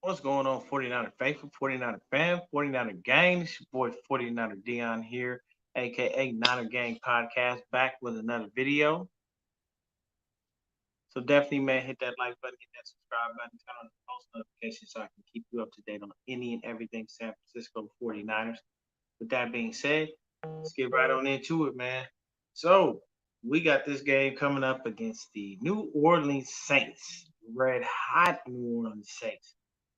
What's going on, 49er Faithful, 49er Fam, 49er Gang? It's your boy 49er Dion here, aka Niner Gang Podcast, back with another video. So definitely, man, hit that like button, hit that subscribe button, turn on the post notifications so I can keep you up to date on any and everything San Francisco 49ers. With that being said, let's get right on into it, man. So we got this game coming up against the New Orleans Saints, red hot New Orleans Saints.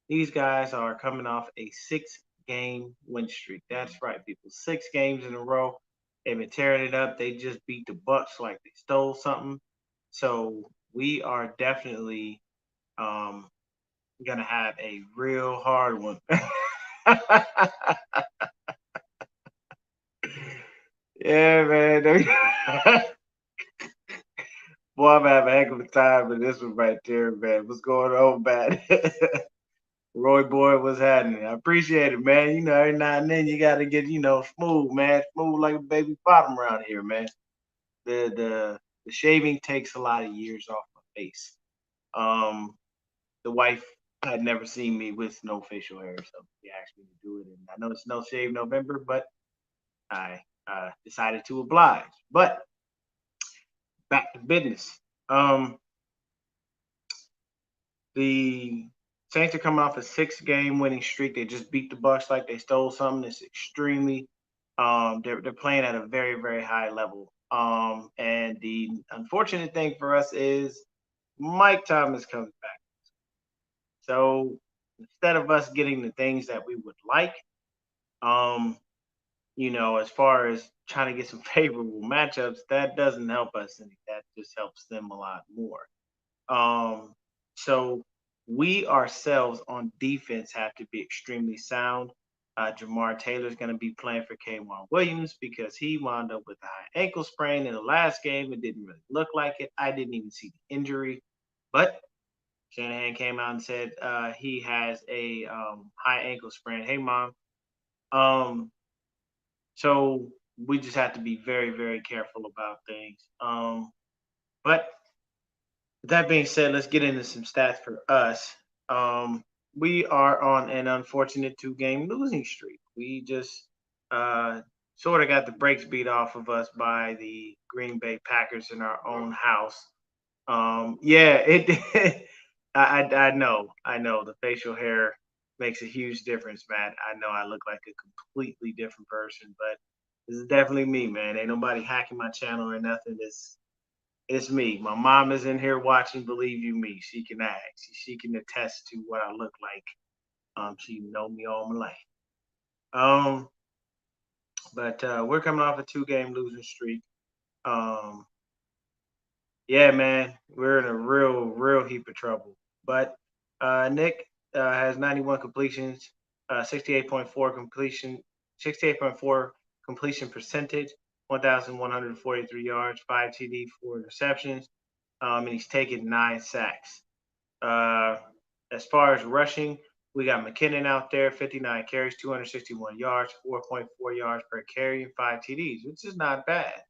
These guys are coming off a 6 game win streak. That's right, people. 6 games in a row. They've been tearing it up. They just beat the Bucks like they stole something. So we are definitely um, gonna have a real hard one. Yeah, man. Boy, I'm having a heck of a time in this one right there, man. What's going on, man? Roy Boy, what's happening? I appreciate it, man. Every now and then you gotta get, smooth, man. Smooth like a baby bottom around here, man. The shaving takes a lot of years off my face. Um, the wife had never seen me with no facial hair, so she asked me to do it. And I know it's no shave November, but I decided to oblige. But back to business. Um, the Saints are coming off a 6 game winning streak. They just beat the Bucks like they stole something. It's extremely they're playing at a very, very high level. And the unfortunate thing for us is Mike Thomas comes back. So instead of us getting the things that we would like, um, as far as trying to get some favorable matchups, that doesn't help us any. That just helps them a lot more. Um, so we ourselves on defense have to be extremely sound. Jamar Taylor's going to be playing for Kwan Williams because he wound up with a high ankle sprain in the last game. It didn't really look like it. I didn't even see the injury, but Shanahan came out and said he has a high ankle sprain. Hey, mom. Um, so we just have to be very, very careful about things. But with that being said, let's get into some stats for us. We are on an unfortunate 2 game losing streak. We just uh, sort of got the brakes beat off of us by the Green Bay Packers in our own house. Yeah, it. I know. The facial hair makes a huge difference, Matt. I know I look like a completely different person, but this is definitely me, man. Ain't nobody hacking my channel or nothing. It's me. My mom is in here watching. Believe you me, she can act. She can attest to what I look like. She know me all my life. Um, but we're coming off a 2 game losing streak. Um, yeah, man, we're in a real, real heap of trouble. But Nick has 91 completions, 68.4 completion percentage, 1,143 yards, 5 TD, 4 interceptions, and he's taken 9 sacks. Uh, as far as rushing, we got McKinnon out there, 59 carries, 261 yards, 4.4 yards per carry, and 5 TDs, which is not bad.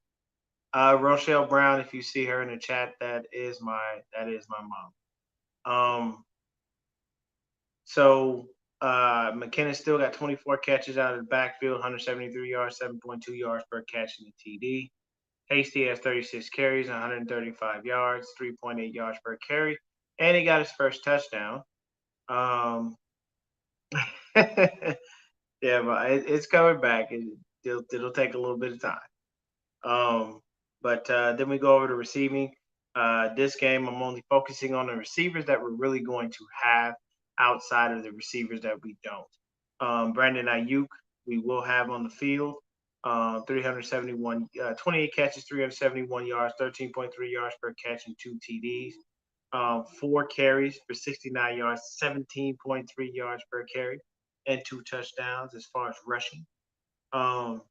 Rochelle Brown, if you see her in the chat, that is my mom. So McKinnon still got 24 catches out of the backfield, 173 yards, 7.2 yards per catch in the TD. Hasty has 36 carries, 135 yards, 3.8 yards per carry, and he got his first touchdown. Um, yeah, but it's coming back. It'll take a little bit of time. Um, but then we go over to receiving. This game, I'm only focusing on the receivers that we're really going to have outside of the receivers that we don't. Brandon Ayuk, we will have on the field. 371, 28 catches, 371 yards, 13.3 yards per catch, and 2 TDs. 4 carries for 69 yards, 17.3 yards per carry, and 2 touchdowns as far as rushing. Um,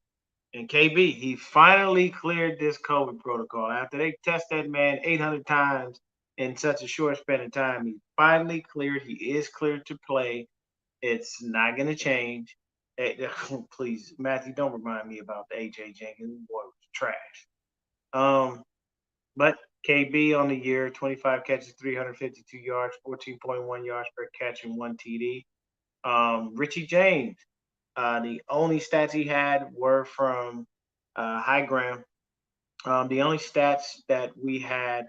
and KB, he finally cleared this COVID protocol. After they test that man 800 times in such a short span of time, he finally cleared. He is cleared to play. It's not going to change. Please, Matthew, don't remind me about the AJ Jenkins. Boy, was trash. Um, but KB on the year, 25 catches, 352 yards, 14.1 yards per catch, and one TD. Richie James, the only stats he had were from High Ground. The only stats that we had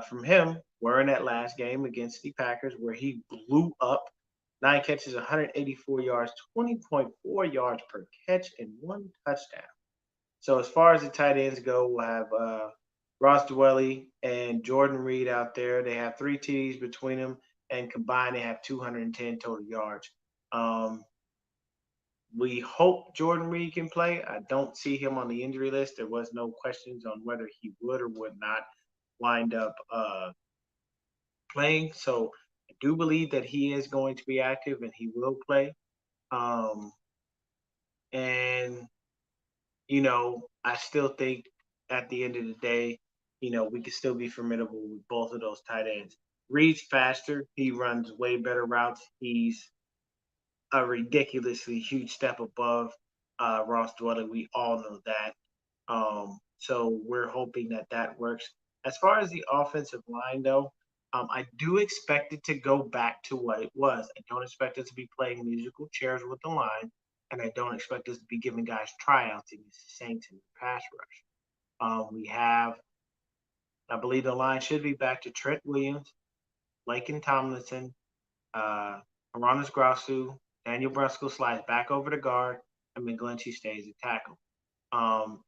from him were in that last game against the Packers, where he blew up 9 catches, 184 yards, 20.4 yards per catch, and one touchdown. So as far as the tight ends go, we'll have Ross Dwelly and Jordan Reed out there. They have 3 TDs between them, and combined they have 210 total yards. Um, we hope Jordan Reed can play. I don't see him on the injury list. There was no questions on whether he would or would not wind up playing. So I do believe that he is going to be active and he will play. Um, and I still think at the end of the day, we can still be formidable with both of those tight ends. Reed's faster. He runs way better routes. He's a ridiculously huge step above Ross Dwelly. We all know that. So we're hoping that that works. As far as the offensive line, though, I do expect it to go back to what it was. I don't expect us to be playing musical chairs with the line, and I don't expect us to be giving guys tryouts against the Saints in the pass rush. We have, I believe the line should be back to Trent Williams, Laken Tomlinson, Aranis Grasu, Daniel Brunskill slides back over to guard, and McGlinchey stays at tackle.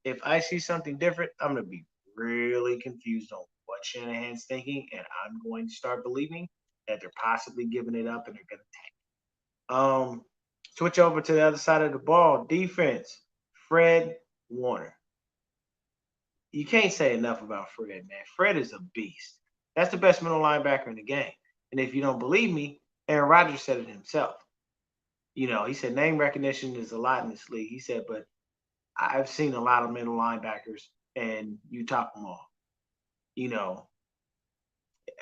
If I see something different, I'm going to be really confused on what Shanahan's thinking, and I'm going to start believing that they're possibly giving it up and they're going to tank. Switch over to the other side of the ball. Defense, Fred Warner. You can't say enough about Fred, man. Fred is a beast. That's the best middle linebacker in the game. And if you don't believe me, Aaron Rodgers said it himself. He said name recognition is a lot in this league. He said, but I've seen a lot of middle linebackers, and you top them all.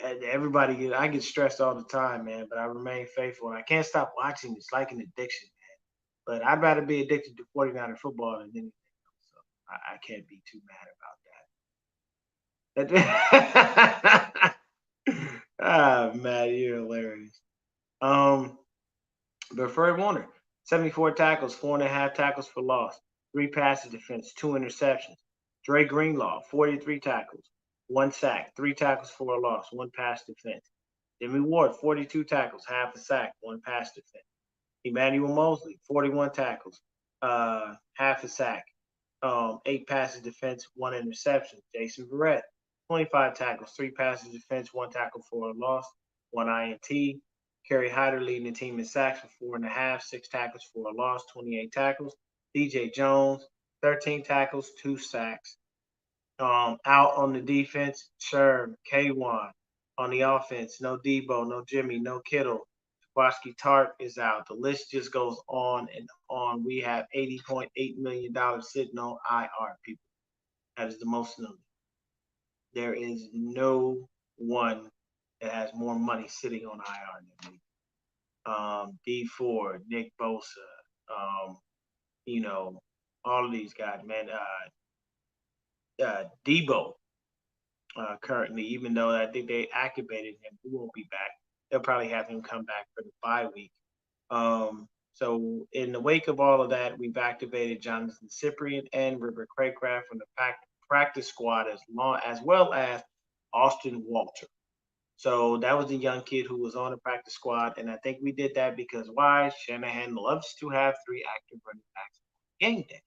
Everybody, I get stressed all the time, man, but I remain faithful, and I can't stop watching. It's like an addiction, man. But I'd rather be addicted to 49er football than anything else. So I can't be too mad about that. Man, you're hilarious. But Fred Warner, 74 tackles, 4.5 tackles for loss, 3 passes defense, 2 interceptions. Dre Greenlaw, 43 tackles, 1 sack, 3 tackles for a loss, 1 pass defense. Jimmy Ward, 42 tackles, half a sack, 1 pass defense. Emmanuel Mosley, 41 tackles, half a sack, 8 passes defense, 1 interception. Jason Verrett, 25 tackles, 3 passes defense, 1 tackle for a loss, 1 INT. Kerry Hyder leading the team in sacks for 4.5, 6 tackles for a loss, 28 tackles. DJ Jones, 13 tackles, 2 sacks. Out on the defense, Sherm, K1. On the offense, no Debo, no Jimmy, no Kittle. Jaworski Tart is out. The list just goes on and on. We have $80.8 million sitting on IR, people. That is the most number. There is no one that has more money sitting on IR than me. D Ford, Nick Bosa, all of these guys, man. Debo, currently, even though I think they activated him, he won't be back. They'll probably have him come back for the bye week. So in the wake of all of that, we've activated Jonathan Cyprian and River Craycraft from the practice squad as well as Austin Walter. So that was a young kid who was on the practice squad, and I think we did that because why? Shanahan loves to have 3 active running backs on game day.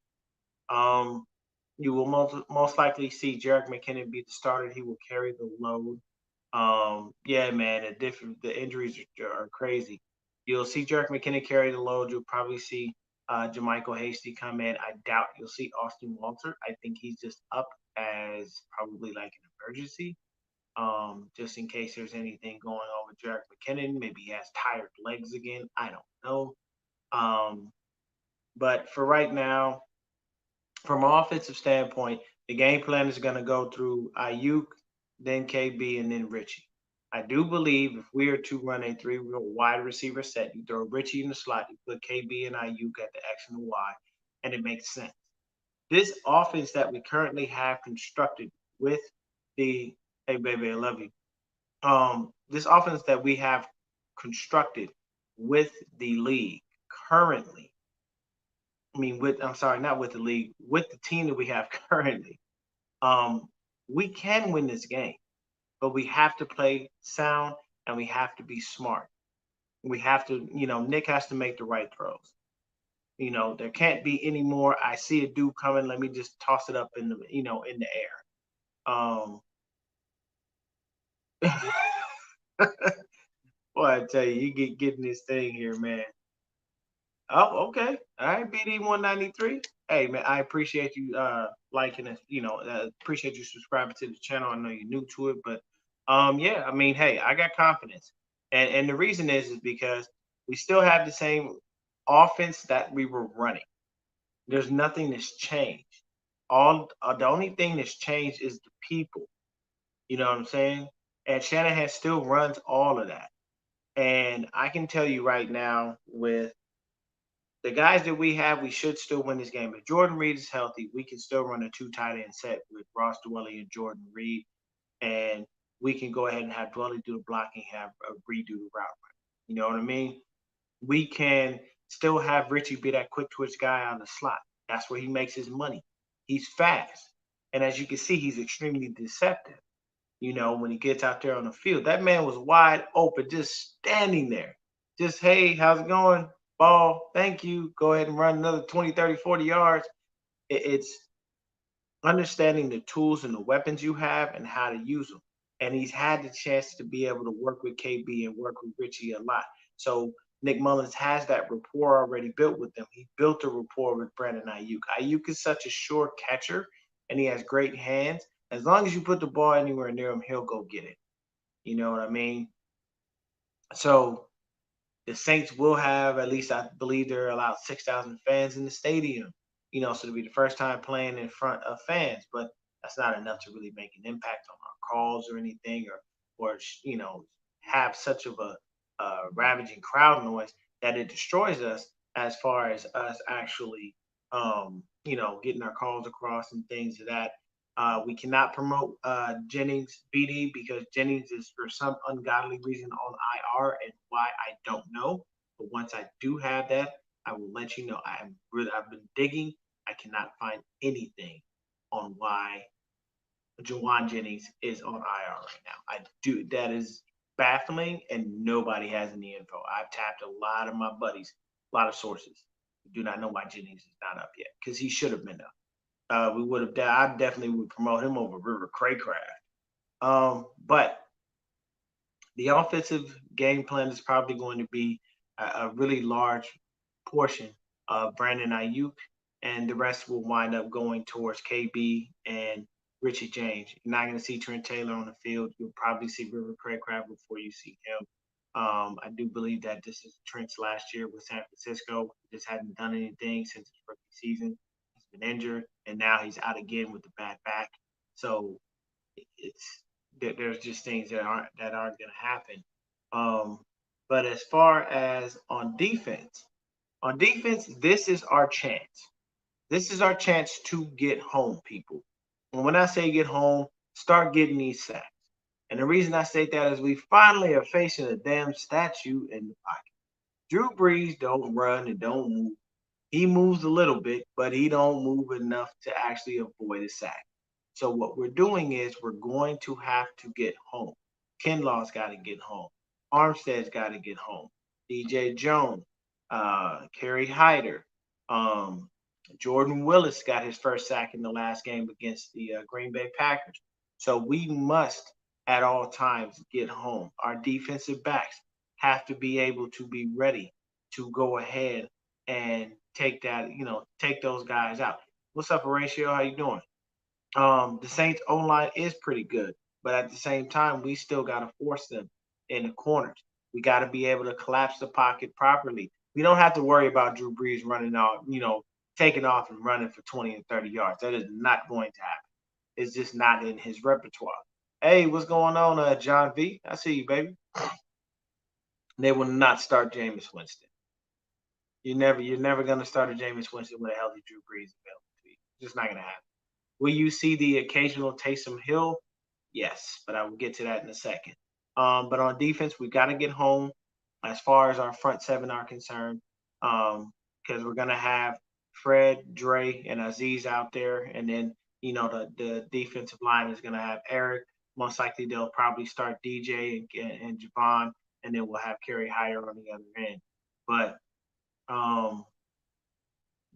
You will most likely see Jerick McKinnon be the starter. He will carry the load. Yeah, man, the injuries are crazy. You'll see Jerick McKinnon carry the load. You'll probably see JaMycal Hasty come in. I doubt you'll see Austin Walter. I think he's just up as probably like an emergency, just in case there's anything going on with Jerick McKinnon. Maybe he has tired legs again. I don't know. But for right now, from an offensive standpoint, the game plan is going to go through Aiyuk, then KB, and then Richie. I do believe if we are to run a 3 wide receiver set, you throw Richie in the slot, you put KB and Aiyuk at the X and the Y, and it makes sense. This offense that we currently have constructed with the Hey, baby, I love you. This offense that we have constructed with the league currently, I mean, I'm sorry, not with the league, with the team that we have currently, um, we can win this game, but we have to play sound and we have to be smart. We have to, Nick has to make the right throws. There can't be any more. I see a dude coming. Let me just toss it up in the air. Boy, I tell you, you getting this thing here, man. Oh, okay. All right, BD 193. Hey, man, I appreciate you liking it. Appreciate you subscribing to the channel. I know you're new to it, but yeah, I mean, hey, I got confidence, and the reason is because we still have the same offense that we were running. There's nothing that's changed. All the only thing that's changed is the people. You know what I'm saying? And Shanahan still runs all of that. And I can tell you right now, with the guys that we have, we should still win this game. If Jordan Reed is healthy, we can still run a two tight end set with Ross Dwelley and Jordan Reed, and we can go ahead and have Dwelley do the blocking, have Reed do the route. You know what I mean? We can still have Richie be that quick twitch guy on the slot. That's where he makes his money. He's fast, and as you can see, he's extremely deceptive. When he gets out there on the field, that man was wide open, just standing there. Just, hey, how's it going? Ball, thank you. Go ahead and run another 20, 30, 40 yards. It's understanding the tools and the weapons you have and how to use them. And he's had the chance to be able to work with KB and work with Richie a lot. So Nick Mullins has that rapport already built with them. He built a rapport with Brandon Aiyuk. Aiyuk is such a sure catcher and he has great hands. As long as you put the ball anywhere near him, he'll go get it. You know what I mean? So the Saints will have, at least I believe they're allowed 6,000 fans in the stadium. So it'll be the first time playing in front of fans, but that's not enough to really make an impact on our calls or anything, or have such of a ravaging crowd noise that it destroys us as far as us actually, getting our calls across and things of that. We cannot promote Jennings BD because Jennings is for some ungodly reason on IR, and why I don't know. But once I do have that, I will let you know. I've been digging. I cannot find anything on why Jawan Jennings is on IR right now. I do that is baffling, and nobody has any info. I've tapped a lot of my buddies, a lot of sources. Do not know why Jennings is not up yet because he should have been up. We would have. I definitely would promote him over River Craycraft. But the offensive game plan is probably going to be a really large portion of Brandon Aiyuk, and the rest will wind up going towards KB and Richie James. You're not going to see Trent Taylor on the field. You'll probably see River Craycraft before you see him. I do believe that this is Trent's last year with San Francisco. He just hadn't done anything since his rookie season. He's been injured, and now he's out again with the bad back. So it's there's just things that aren't going to happen. Um, but as far as on defense, this is our chance. This is our chance to get home, people. And when I say get home, start getting these sacks. And the reason I say that is we finally are facing a damn statue in the pocket. Drew Brees don't run and don't move. He moves a little bit, but he don't move enough to actually avoid a sack. So what we're doing is we're going to have to get home. Kinlaw's got to get home. Armstead's got to get home. DJ Jones, Kerry Hyder, um, Jordan Willis got his first sack in the last game against the Green Bay Packers. So we must at all times get home. Our defensive backs have to be able to be ready to go ahead and take those guys out. What's up, Horatio? How you doing? The Saints O line is pretty good, but at the same time, we still got to force them in the corners. We got to be able to collapse the pocket properly. We don't have to worry about Drew Brees running out, taking off and running for 20 and 30 yards. That is not going to happen. It's just not in his repertoire. Hey, what's going on, John V? I see you, baby. They will not start Jameis Winston. You're never gonna start a Jameis Winston with a healthy Drew Brees available to you. It's just not gonna happen. Will you see the occasional Taysom Hill Yes, but I will get to that in a second. But on defense, we got to get home as far as our front seven are concerned, because we're gonna have Fred, Dre, and Aziz out there, and then the defensive line is gonna have Eric. Most likely, they'll probably start DJ and Javon, and then we'll have Kerry Hire on the other end. But um,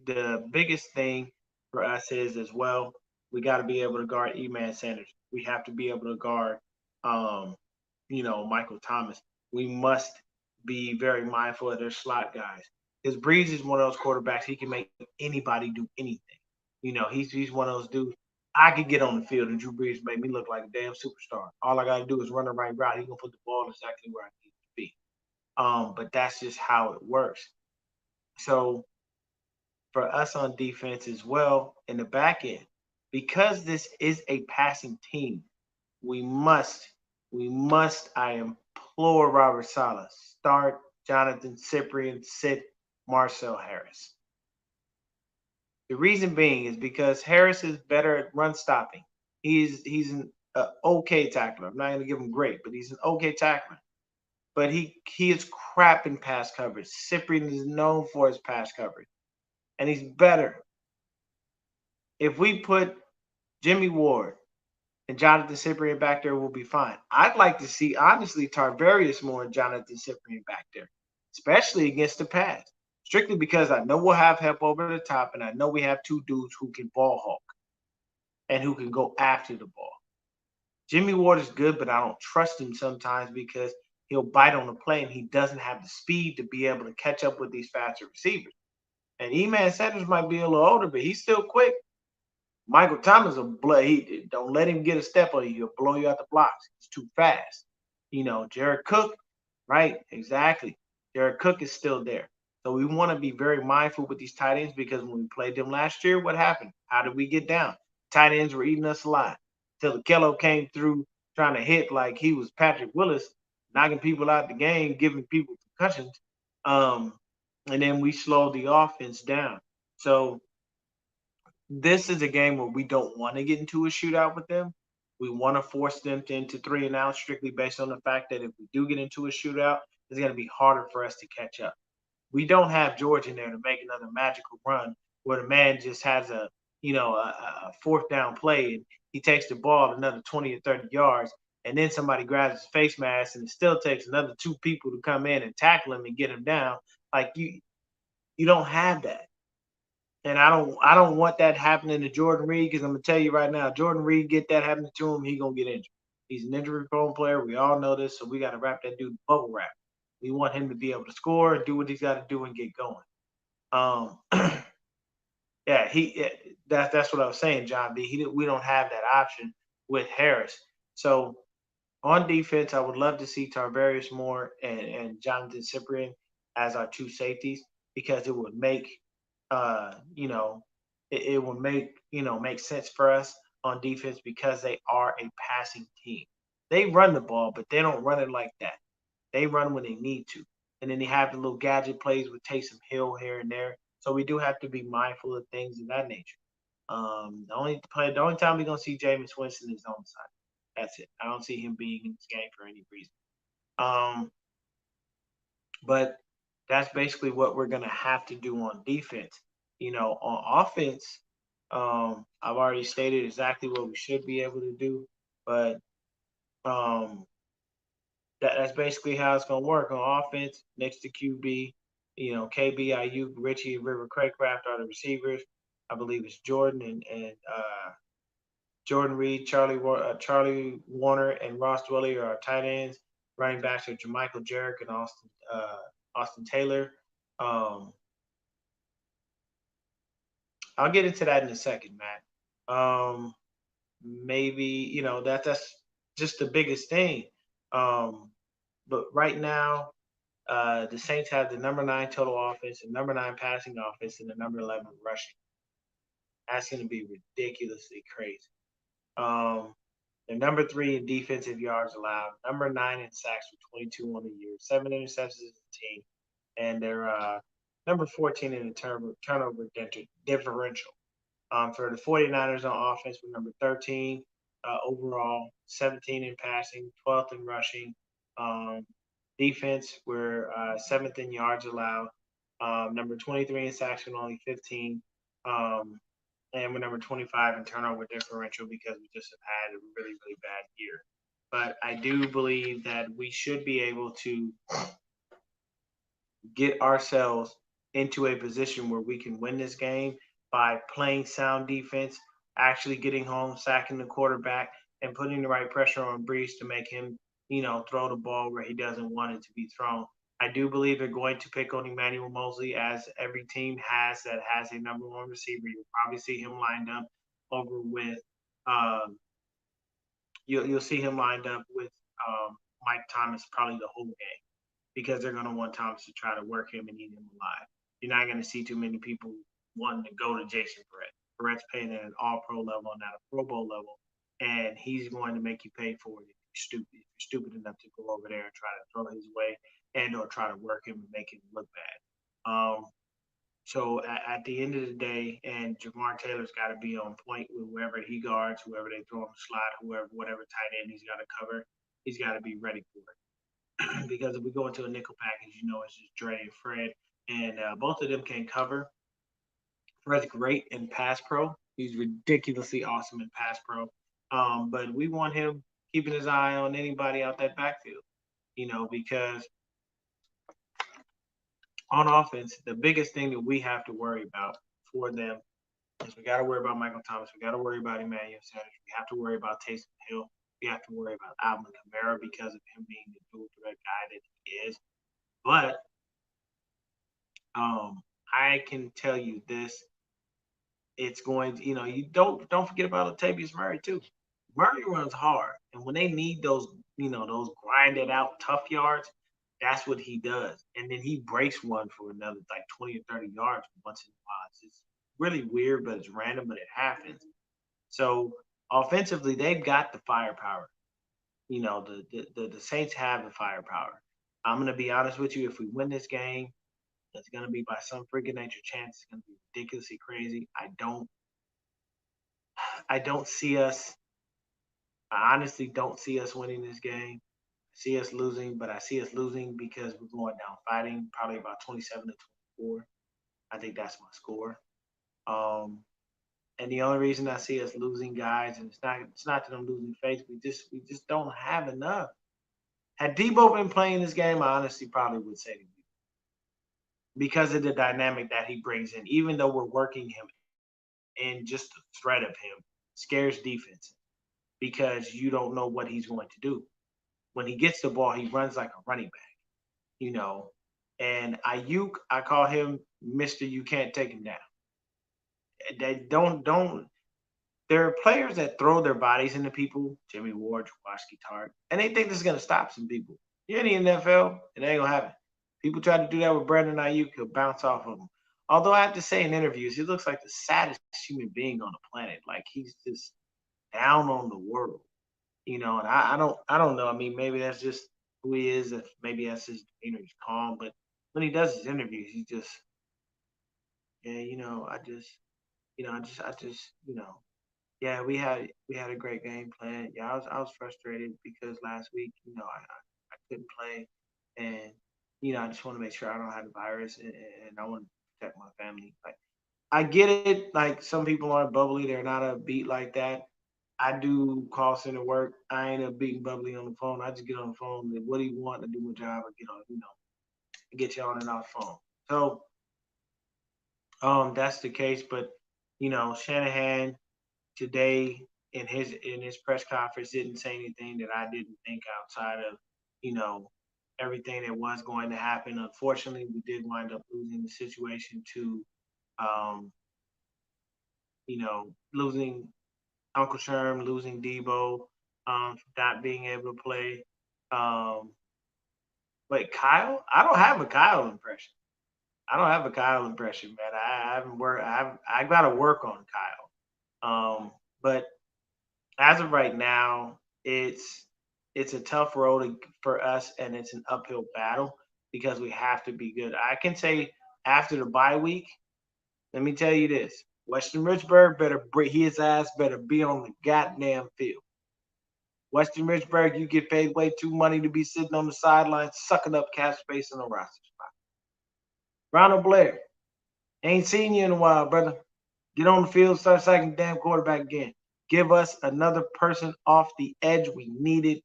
the biggest thing for us is as well, we got to be able to guard Eman Sanders. We have to be able to guard, um, Michael Thomas. We must be very mindful of their slot guys. Because Breeze is one of those quarterbacks, he can make anybody do anything. He's one of those dudes. I could get on the field and Drew Brees made me look like a damn superstar. All I got to do is run the right route. He's going to put the ball exactly where I need it to be. But that's just how it works. So for us on defense as well in the back end. Because this is a passing team, we must, I implore Robert Saleh, start Jonathan Cyprien, sit Marcel Harris. The reason being is because Harris is better at run stopping. He's an okay tackler. I'm not going to give him great, but he's an okay tackler. But he is crap in pass coverage. Cyprien is known for his pass coverage, and he's better. If we put Jimmy Ward and Jonathan Cyprien back there, we'll be fine. I'd like to see, honestly, Tarvarius more and Jonathan Cyprien back there, especially against the pass. Strictly because I know we'll have help over the top, and I know we have two dudes who can ball hawk and who can go after the ball. Jimmy Ward is good, but I don't trust him sometimes because he'll bite on the play and he doesn't have the speed to be able to catch up with these faster receivers. And Eman Sanders might be a little older, but he's still quick. Michael Thomas will blow. Don't let him get a step on you. He'll blow you out the blocks. He's too fast. Jared Cook, right? Exactly. Jared Cook is still there. So we want to be very mindful with these tight ends because when we played them last year, what happened? How did we get down? Tight ends were eating us alive. Till Kello came through trying to hit like he was Patrick Willis, knocking people out the game, giving people concussions. And then we slowed the offense down. So this is a game where we don't want to get into a shootout with them. We want to force them into 3 and out strictly based on the fact that if we do get into a shootout, it's going to be harder for us to catch up. We don't have George in there to make another magical run where the man just has a fourth down play and he takes the ball another 20 or 30 yards and then somebody grabs his face mask and it still takes another 2 people to come in and tackle him and get him down. Like you don't have that. And I don't want that happening to Jordan Reed because I'm gonna tell you right now, Jordan Reed get that happening to him, he gonna get injured. He's an injury prone player. We all know this, so we got to wrap that dude bubble wrap. We want him to be able to score, do what he's got to do, and get going. Yeah, that's what I was saying, John B. We don't have that option with Harris. So on defense, I would love to see Tarvarius Moore and Jonathan Cyprien as our 2 safeties because it would make it would make sense for us on defense because they are a passing team. They run the ball, but they don't run it like that. They run when they need to. And then they have the little gadget plays with Taysom Hill here and there. So we do have to be mindful of things of that nature. The only time we're gonna see Jameis Winston is on the side. That's it. I don't see him being in this game for any reason. But that's basically what we're gonna have to do on defense. On offense, I've already stated exactly what we should be able to do, but that's basically how it's gonna work on offense. Next to QB, KB, Ayuk, Richie, and River Craycraft are the receivers. I believe it's Jordan and Jordan Reed, Charlie Warner, and Ross Dwelly are our tight ends. Running backs are Jermichael Jarrett and Austin Taylor. I'll get into that in a second, Matt. Maybe that's just the biggest thing. But right now, the Saints have the number 9 total offense, the number 9 passing offense, and the number 11 rushing. That's going to be ridiculously crazy. They're number 3 in defensive yards allowed, number 9 in sacks with 22 on the year, 7 interceptions as a team, and they're number 14 in the turnover differential. For the 49ers on offense, we're number 13. overall, 17 in passing, 12th in rushing. Um, Defense, we're 7th in yards allowed, number 23 in sacks with only 15, and we're number 25 in turnover differential because we just have had a really, really bad year. But I do believe that we should be able to get ourselves into a position where we can win this game by playing sound defense, actually getting home, sacking the quarterback, and putting the right pressure on Brees to make him, throw the ball where he doesn't want it to be thrown. I do believe they're going to pick on Emmanuel Mosley, as every team has that has a number one receiver. You'll probably see him lined up over with um, you'll see him lined up with Mike Thomas probably the whole game because they're going to want Thomas to try to work him and eat him alive. You're not going to see too many people wanting to go to Jason Verrett. Verrett's paying at an all-pro level, not a Pro Bowl level, and he's going to make you pay for it if you're stupid. If you're stupid enough to go over there and try to throw his way and or try to work him and make him look bad. So at the end of the day, and Jamar Taylor's got to be on point with whoever he guards, whoever they throw him slot, whatever tight end he's got to cover, he's got to be ready for it. Because if we go into a nickel package, it's just Dre and Fred, and both of them can cover. Fred's great in pass pro. He's ridiculously awesome in pass pro. But we want him keeping his eye on anybody out that backfield, because on offense, the biggest thing that we have to worry about for them is we got to worry about Michael Thomas. We got to worry about Emmanuel Sanders. We have to worry about Taysom Hill. We have to worry about Alvin Kamara because of him being the dual threat guy that he is. But I can tell you this: it's going to, you don't forget about Latavius Murray too. Murray runs hard, and when they need those grinded out tough yards, that's what he does. And then he breaks one for another like 20 or 30 yards once in a while. It's really weird, but it's random, but it happens. So offensively, they've got the firepower. The Saints have the firepower. I'm gonna be honest with you. If we win this game, it's gonna be by some freaking nature chance. It's gonna be ridiculously crazy. I don't see us. I honestly don't see us winning this game. I see us losing, but I see us losing because we're going down fighting, probably about 27 to 24. I think that's my score. Um, and the only reason I see us losing guys, and it's not that I'm losing faith, we just don't have enough. Had Debo been playing this game, I honestly probably would say because of the dynamic that he brings in, even though we're working him and just the threat of him scares defense because you don't know what he's going to do. When he gets the ball, he runs like a running back, you know. And Ayuk, I call him Mister. You can't take him down. They don't. There are players that throw their bodies into people, Jimmy Ward, Jaworski Tart, and they think this is gonna stop some people. You're in the NFL, it ain't gonna happen. People try to do that with Brandon Ayuk, he'll bounce off of him. Although I have to say in interviews, he looks like the saddest human being on the planet. Like he's just down on the world. And I don't know. I mean, maybe that's just who he is. If maybe that's his demeanor, he's calm. But when he does his interviews, he just, yeah, yeah, we had a great game plan. Yeah, I was frustrated because last week, I couldn't play, and I just want to make sure I don't have the virus, and I want to protect my family. Like I get it. Like some people aren't bubbly; they're not upbeat like that. I do call center work. I ain't up beating bubbly on the phone. I just get on the phone. Like, what do you want to do my job? I get on, get you on and off the phone. So that's the case. But Shanahan today in his press conference didn't say anything that I didn't think outside of you know everything that was going to happen. Unfortunately, we did wind up losing the situation to um, losing Uncle Sherm, losing Debo, not being able to play. Um, wait, Kyle? I don't have a Kyle impression. I don't have a Kyle impression, man. I haven't worked. I've got to work on Kyle. But as of right now, it's a tough road for us, and it's an uphill battle because we have to be good. I can say after the bye week, let me tell you this: Western Richburg better his ass better be on the goddamn field. Weston Richburg, you get paid way too money to be sitting on the sidelines, sucking up cap space in a roster spot. Ronald Blair, ain't seen you in a while, brother. Get on the field, start sacking damn quarterback again. Give us another person off the edge. We need it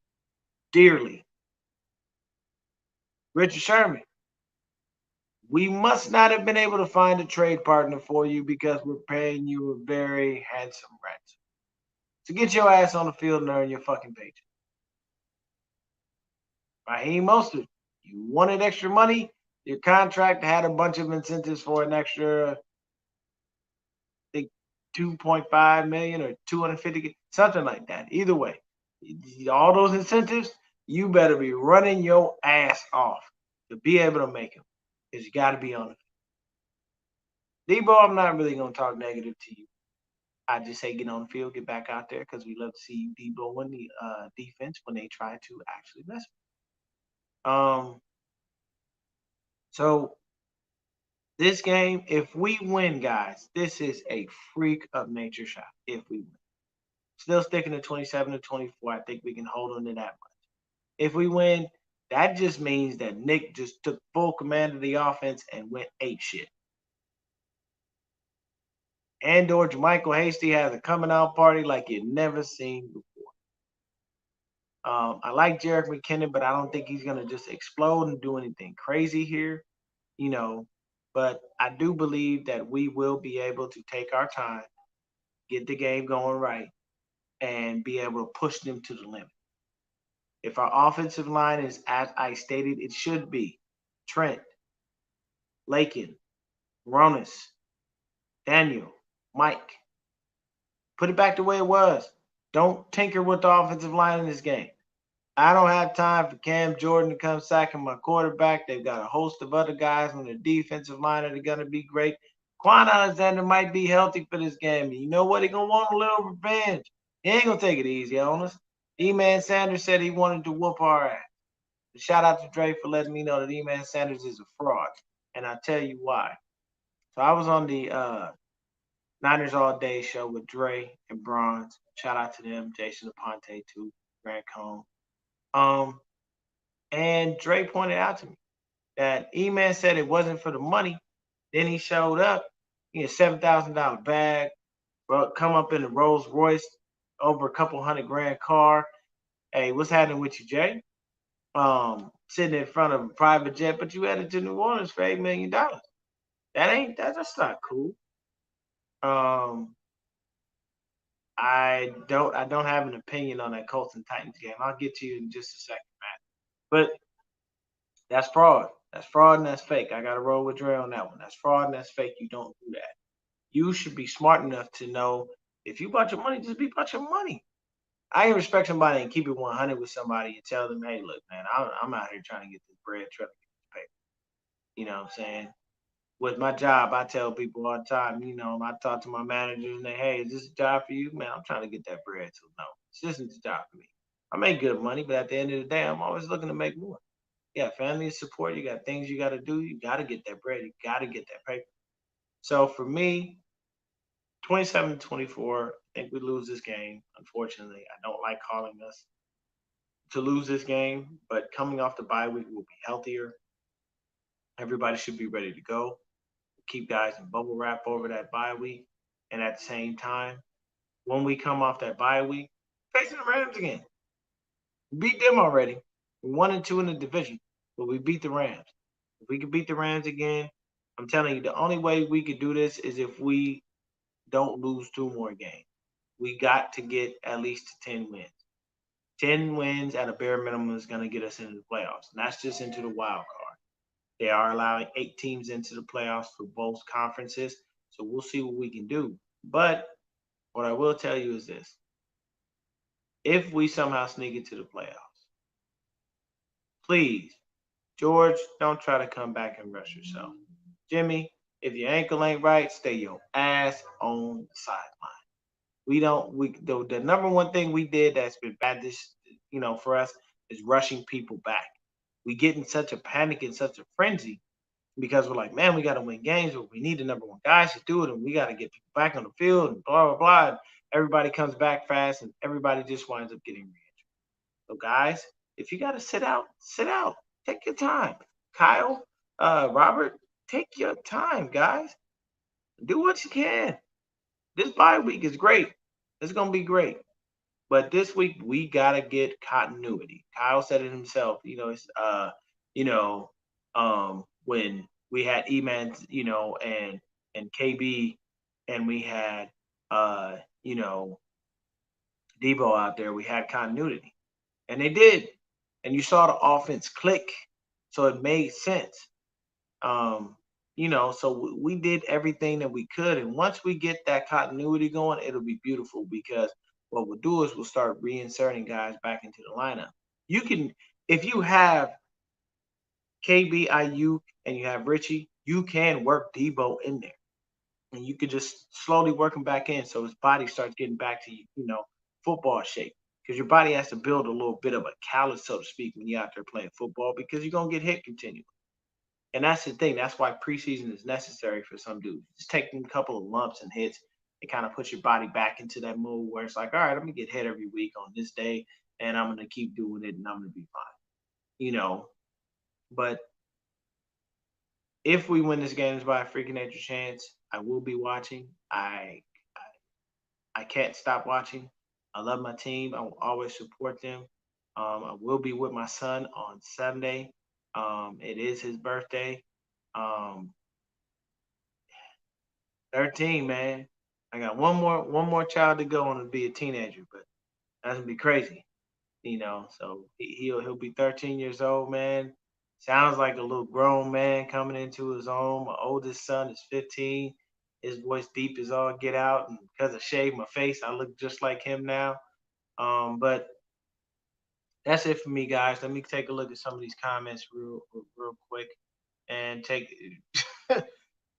dearly. Richard Sherman, we must not have been able to find a trade partner for you because we're paying you a very handsome ransom. So get your ass on the field and earn your fucking paycheck. Raheem Mostert, you wanted extra money. Your contract had a bunch of incentives for an extra, I think, 2.5 million or 250, something like that. Either way, all those incentives, you better be running your ass off to be able to make them. Because you got to be on it. Debo, I'm not really going to talk negative to you. I just say get on the field, get back out there, because we love to see Debo win the defense when they try to actually mess with. So this game, if we win, guys, this is a freak of nature shot. If we win, still sticking to 27-24, I think we can hold on to that much. If we win, that just means that Nick just took full command of the offense and went ape shit. And/or JaMycal Hasty has a coming out party like you've never seen before. I like Jerick McKinnon, but I don't think he's going to just explode and do anything crazy here, But I do believe that we will be able to take our time, get the game going right, and be able to push them to the limit. If our offensive line is as I stated it should be, Trent, Lakin, Ronis, Daniel, Mike, put it back the way it was. Don't tinker with the offensive line in this game. I don't have time for Cam Jordan to come sacking my quarterback. They've got a host of other guys on the defensive line that are going to be great. Quan Alexander might be healthy for this game. You know what? He's going to want a little revenge. He ain't going to take it easy on us. E-Man Sanders said he wanted to whoop our ass. Shout out to Dre for letting me know that E-Man Sanders is a fraud. And I'll tell you why. So I was on the Niners All Day show with Dre and Bronze. Shout out to them. Jason Aponte too. Grant Cohn. And Dre pointed out to me that E-Man said it wasn't for the money. Then he showed up, $7,000 bag, come up in a Rolls Royce, over a couple $100,000 car. Hey, what's happening with you, Jay? Sitting in front of a private jet, but you headed to New Orleans for $8 million. That's not cool. I don't have an opinion on that Colts and Titans game. I'll get to you in just a second, man. But that's fraud. That's fraud and that's fake. I got to roll with Dre on that one. That's fraud and that's fake. You don't do that. You should be smart enough to know if you bought your money, just be about your money. I can respect somebody and keep it 100 with somebody and tell them, hey, look, man, I'm out here trying to get this bread, trying to get this paper. You know what I'm saying? With my job, I tell people all the time, I talk to my managers and they, hey, is this a job for you? Man, I'm trying to get that bread. So no, this isn't a job for me. I make good money, but at the end of the day, I'm always looking to make more. Yeah, family support. You got things you got to do. You got to get that bread. You got to get that paper. So for me, 27-24, I think we lose this game. Unfortunately, I don't like calling us to lose this game, but coming off the bye week, we'll be healthier. Everybody should be ready to go. Keep guys in bubble wrap over that bye week. And at the same time, when we come off that bye week, facing the Rams again. We beat them already. We're 1-2 in the division, but we beat the Rams. If we could beat the Rams again, I'm telling you, the only way we could do this is if we don't lose 2 more games. We got to get at least 10 wins. 10 wins at a bare minimum is going to get us into the playoffs. And that's just into the wild card. They are allowing 8 teams into the playoffs for both conferences. So we'll see what we can do. But what I will tell you is this. If we somehow sneak into the playoffs, please, George, don't try to come back and rush yourself. Jimmy, if your ankle ain't right, stay your ass on the sideline. The number one thing we did that's been bad for us is rushing people back. We get in such a panic and such a frenzy because we're like, man, we got to win games, but we need the number one guys to do it, and we got to get people back on the field and blah, blah, blah. And everybody comes back fast, and everybody just winds up getting re-injured. So guys, if you got to sit out, sit out. Take your time. Kyle, Robert, take your time, guys. Do what you can. This bye week is great. It's gonna be great. But this week we gotta get continuity. Kyle said it himself. It's you know, when we had Eman, and KB, and we had uh, you know, Debo out there, we had continuity. And they did. And you saw the offense click. So it made sense. Um, so we did everything that we could. And once we get that continuity going, it'll be beautiful because what we'll do is we'll start reinserting guys back into the lineup. You can, if you have KBIU and you have Richie, you can work Debo in there. And you could just slowly work him back in so his body starts getting back to, football shape. Because your body has to build a little bit of a callus, so to speak, when you're out there playing football because you're going to get hit continually. And that's the thing. That's why preseason is necessary for some dudes. Just taking a couple of lumps and hits, it kind of puts your body back into that mode where it's like, all right, I'm gonna get hit every week on this day, and I'm gonna keep doing it, and I'm gonna be fine. But if we win this game by a freaking nature chance, I will be watching. I can't stop watching. I love my team. I will always support them. I will be with my son on Sunday. It is his birthday. Um, 13, man. I got one more child to go on to be a teenager, but that's gonna be crazy, So he'll be 13 years old, man. Sounds like a little grown man coming into his own. My oldest son is 15. His voice deep as all get out, and because I shaved my face, I look just like him now. But that's it for me, guys. Let me take a look at some of these comments real quick and take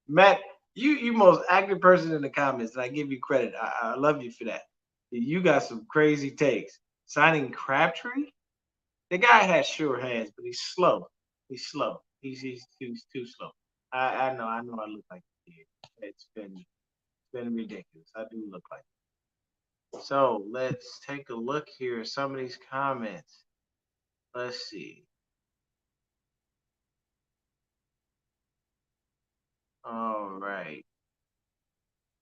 Matt, you most active person in the comments, and I give you credit. I love you for that. You got some crazy takes. Signing Crabtree, the guy has sure hands, but he's slow. He's slow. He's too slow. I know. I look like a kid. It's been ridiculous. I do look like it. So let's take a look here at some of these comments. Let's see. All right.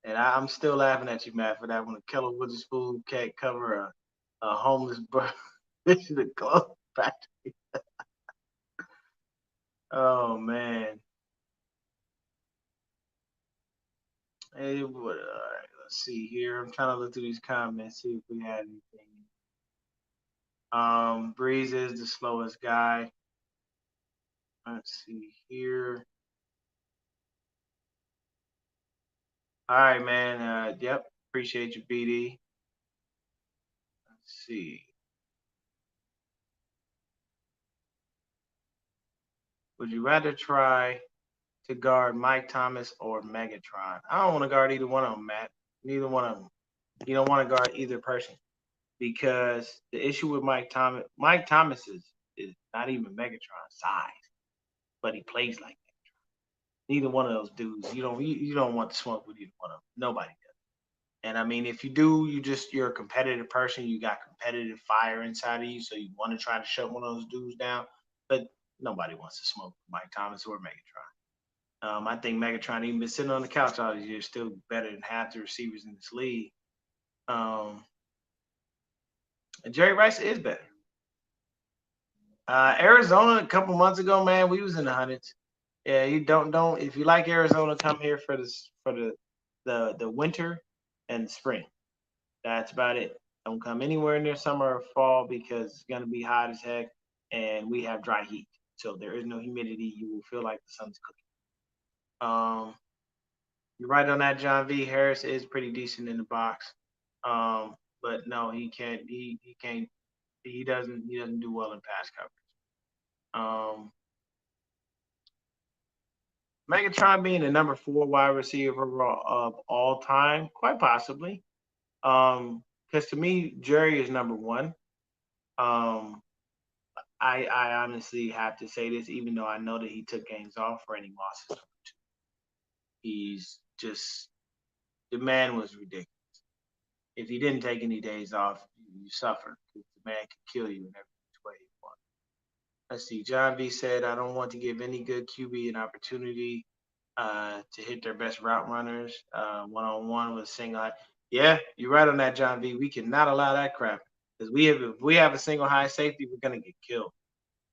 And I'm still laughing at you, Matt, for that when a Keller Witherspoon can't cover a homeless bro in the clothes factory. Oh man. Hey, all right, let's see here. I'm trying to look through these comments, see if we had anything. Breeze is the slowest guy. Let's see here. All right, man. Yep. Appreciate you, BD. Let's see. Would you rather try to guard Mike Thomas or Megatron? I don't want to guard either one of them, Matt. Neither one of them. You don't want to guard either person because the issue with Mike Thomas is not even Megatron's size, but he plays like Megatron. Neither one of those dudes. You don't want to smoke with either one of them. Nobody does. And I mean, if you do, you're a competitive person. You got competitive fire inside of you, so you want to try to shut one of those dudes down. But nobody wants to smoke with Mike Thomas or Megatron. I think Megatron, even been sitting on the couch all these years, still better than half the receivers in this league. Um, and Jerry Rice is better. Arizona a couple months ago, man, we was in the hundreds. Yeah, you don't if you like Arizona, come here for the winter and spring. That's about it. Don't come anywhere near summer or fall because it's gonna be hot as heck, and we have dry heat, so there is no humidity. You will feel like the sun's cooking. You're right on that. John V. Harris is pretty decent in the box, but no, he can't. He can't. He doesn't do well in pass coverage. Um, Megatron being the number 4 wide receiver of all time, quite possibly. Because to me, Jerry is number 1. Um, I honestly have to say this, even though I know that he took games off. Randy Moss is number 2. He's just the man was ridiculous. If he didn't take any days off, you suffer. The man could kill you and everything. Let's see. John V said, I don't want to give any good QB an opportunity to hit their best route runners one on one with single high. Yeah, you're right on that, John V. We cannot allow that crap because if we have a single high safety, we're gonna get killed.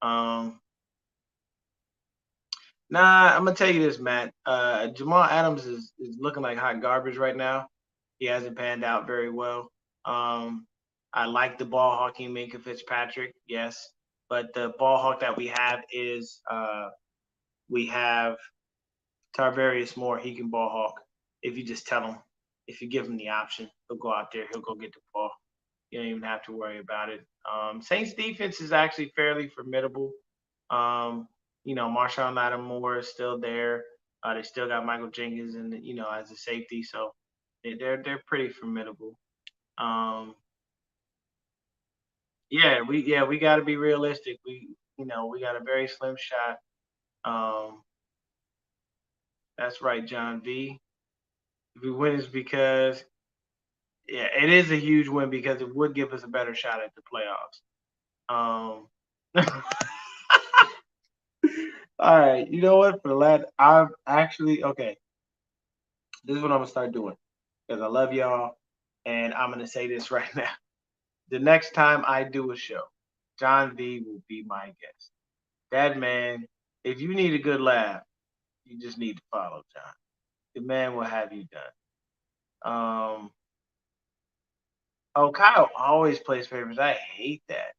Nah, I'm gonna tell you this, Matt. Jamal Adams is looking like hot garbage right now. He hasn't panned out very well. I like the ball hawking Minka Fitzpatrick, yes, but the ball hawk that we have is we have Tarvarius Moore. He can ball hawk if you just tell him. If you give him the option, he'll go out there. He'll go get the ball. You don't even have to worry about it. Saints defense is actually fairly formidable. Marshawn Lattimore is still there. They still got Michael Jenkins and as a safety, so they're pretty formidable. We got to be realistic. We got a very slim shot. That's right, John V. If we win, is because it is a huge win because it would give us a better shot at the playoffs. All right, you know what? For the last, I've actually okay. This is what I'm gonna start doing because I love y'all, and I'm gonna say this right now. The next time I do a show, John V will be my guest. That man, if you need a good laugh, you just need to follow John. The man will have you done. Kyle always plays favorites. I hate that.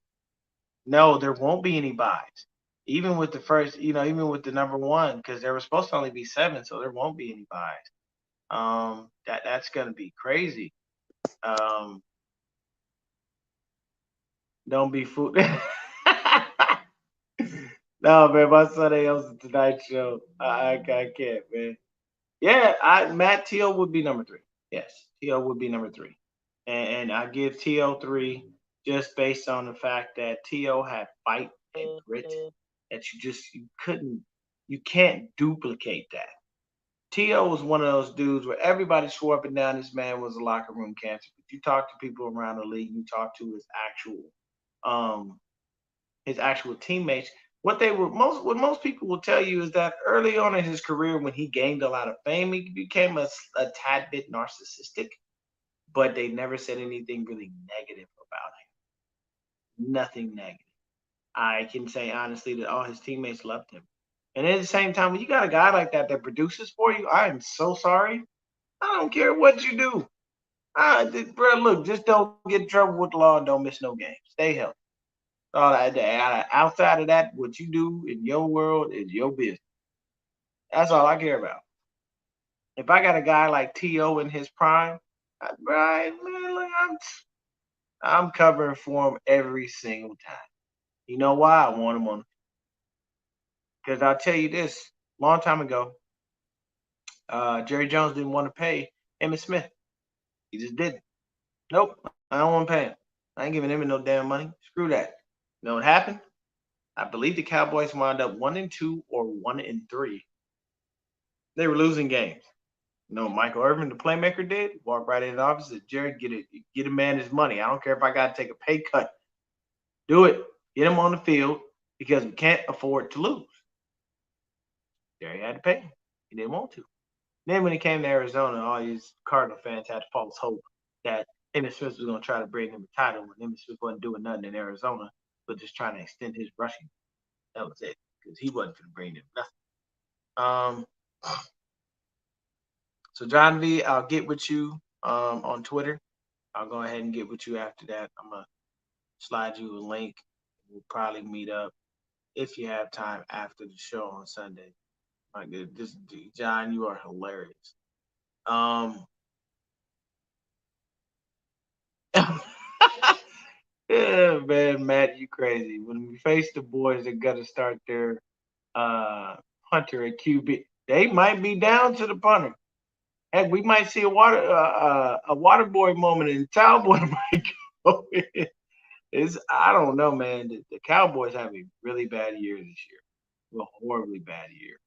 No, there won't be any buys. Even with the first, even with the number one, because there was supposed to only be 7, so there won't be any buys. That's gonna be crazy. Don't be fooled. No, man, my son ain't on the Tonight Show. I can't, man. Yeah, Matt T.O. would be number 3. Yes, T.O. would be number 3. And I give T.O. 3 just based on the fact that T.O. had fight and grit that you can't duplicate that. T.O. was one of those dudes where everybody swore up and down this man was a locker room cancer. But you talk to people around the league, you talk to his actual teammates. What most people will tell you is that early on in his career, when he gained a lot of fame, he became a tad bit narcissistic, but they never said anything really negative about him. Nothing negative. I can say honestly that all his teammates loved him. And at the same time, when you got a guy like that that produces for you, I am so sorry. I don't care what you do. Bro, look, just don't get in trouble with the law and don't miss no games. Stay healthy. Outside of that, what you do in your world is your business. That's all I care about. If I got a guy like T.O. in his prime, man, look, I'm covering for him every single time. You know why I want him on? Because I'll tell you this: long time ago, Jerry Jones didn't want to pay Emmitt Smith. He just didn't. Nope, I don't want to pay him. I ain't giving Emmitt no damn money. Screw that. You know what happened? I believe the Cowboys wound up 1-2 or 1-3. They were losing games. Michael Irvin, the playmaker, did walk right in the office. Said, Jared, get a man his money. I don't care if I got to take a pay cut. Do it. Get him on the field because we can't afford to lose. Jerry had to pay him. He didn't want to. Then when he came to Arizona, all these Cardinal fans had false hope that Emmitt Smith was going to try to bring him a title when Emmitt Smith wasn't doing nothing in Arizona, but just trying to extend his rushing. That was it because he wasn't going to bring them nothing. So John V, I'll get with you on Twitter. I'll go ahead and get with you after that. I'm gonna slide you a link. We'll probably meet up if you have time after the show on Sunday. My good, John, you are hilarious. Yeah, man, Matt, you crazy. When we face the boys that got to start their punter at QB, they might be down to the punter. Heck, we might see a water boy moment, and the Cowboy might go in. I don't know, man. The Cowboys have a really bad year this year, a horribly bad year.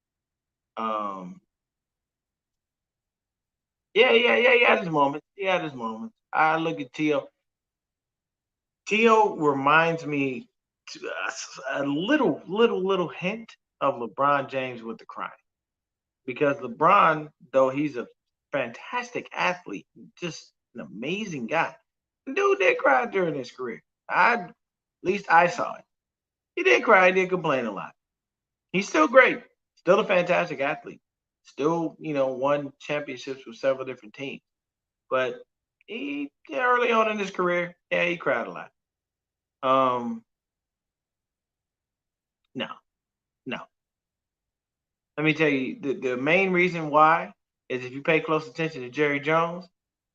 Yeah. He had his moments. I look at T.O. T.O. reminds me a little hint of LeBron James with the crying, because LeBron, though he's a fantastic athlete, just an amazing guy, dude did cry during his career. At least I saw it. He did cry. He did complain a lot. He's still great. Still a fantastic athlete. Still, won championships with several different teams. But he early on in his career, yeah, he cried a lot. No, no. Let me tell you, the main reason why is if you pay close attention to Jerry Jones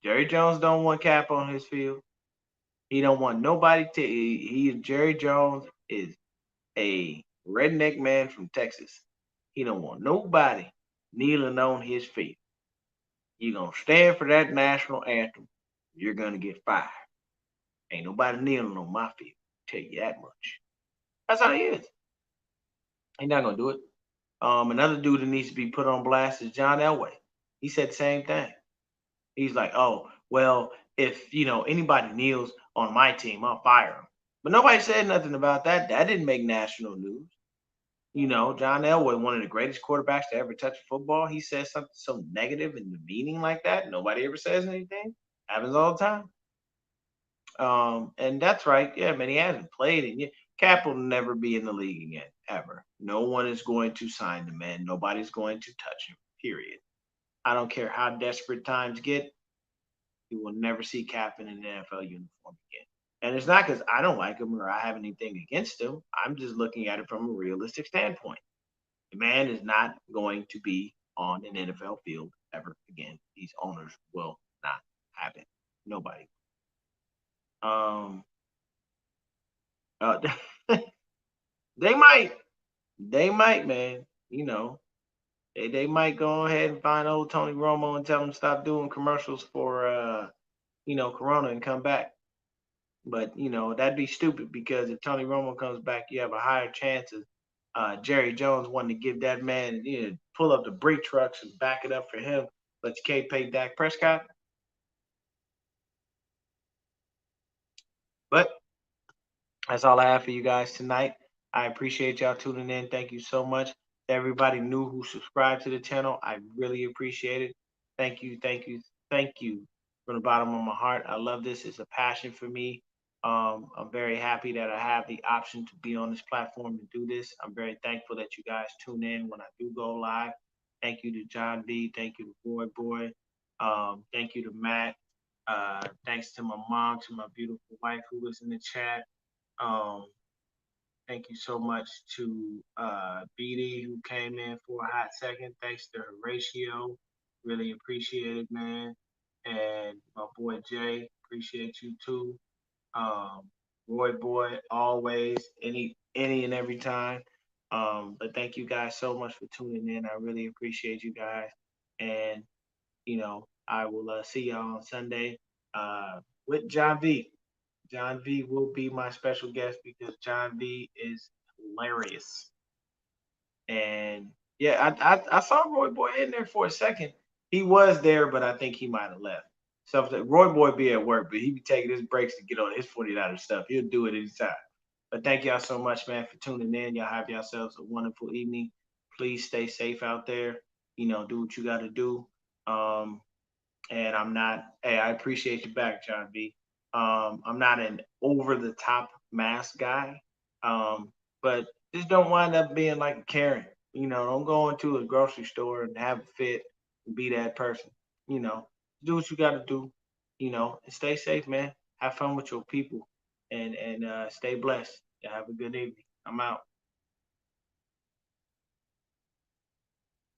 don't want Cap on his field. He don't want nobody to. Jerry Jones is a redneck man from Texas. He don't want nobody kneeling on his feet. You're gonna stand for that national anthem, you're gonna get fired. Ain't nobody kneeling on my feet. Tell you that much. That's how he is. He's not gonna do it. Another dude that needs to be put on blast is John Elway. He said the same thing. He's like, oh, well, if anybody kneels on my team, I'll fire him. But nobody said nothing about that. That didn't make national news. John Elway, one of the greatest quarterbacks to ever touch football, he says something so negative and demeaning like that. Nobody ever says anything. Happens all the time. And that's right. Yeah, man, he hasn't played, and Cap will never be in the league again, ever. No one is going to sign the man. Nobody's going to touch him. Period. I don't care how desperate times get. You will never see Cap in an NFL uniform again. And it's not because I don't like him or I have anything against him. I'm just looking at it from a realistic standpoint. The man is not going to be on an NFL field ever again. These owners will not have it. Nobody. Uh, they might. They might, man. They might go ahead and find old Tony Romo and tell him stop doing commercials for Corona and come back. But that'd be stupid, because if Tony Romo comes back, you have a higher chance of Jerry Jones wanting to give that man, pull up the brake trucks and back it up for him, but you can't pay Dak Prescott. But that's all I have for you guys tonight. I appreciate y'all tuning in. Thank you so much. Everybody new who subscribed to the channel, I really appreciate it. Thank you, thank you, thank you from the bottom of my heart. I love this. It's a passion for me. I'm very happy that I have the option to be on this platform and do this. I'm very thankful that you guys tune in when I do go live. Thank you to John B. Thank you to Boy Boy. Thank you to Matt. Thanks to my mom, to my beautiful wife who was in the chat. Um, Thank you so much to BD, who came in for a hot second. Thanks to Horatio. Really appreciate it, man. And my boy Jay, appreciate you too. Roy Boy, always, any and every time. But thank you guys so much for tuning in. I really appreciate you guys. And I will see y'all on Sunday with John V. John V will be my special guest because John V is hilarious. And yeah, I saw Roy Boy in there for a second. He was there, but I think he might have left. So Roy Boy be at work, but he be taking his breaks to get on his $40 stuff. He'll do it anytime. But thank y'all so much, man, for tuning in. Y'all have yourselves a wonderful evening. Please stay safe out there. Do what you got to do. And I'm not. Hey, I appreciate you back, John B. I'm not an over the top mask guy, but just don't wind up being like a Karen. Don't go into a grocery store and have a fit and be that person. Do what you got to do. And stay safe, man. Have fun with your people, and stay blessed. Have a good evening. I'm out.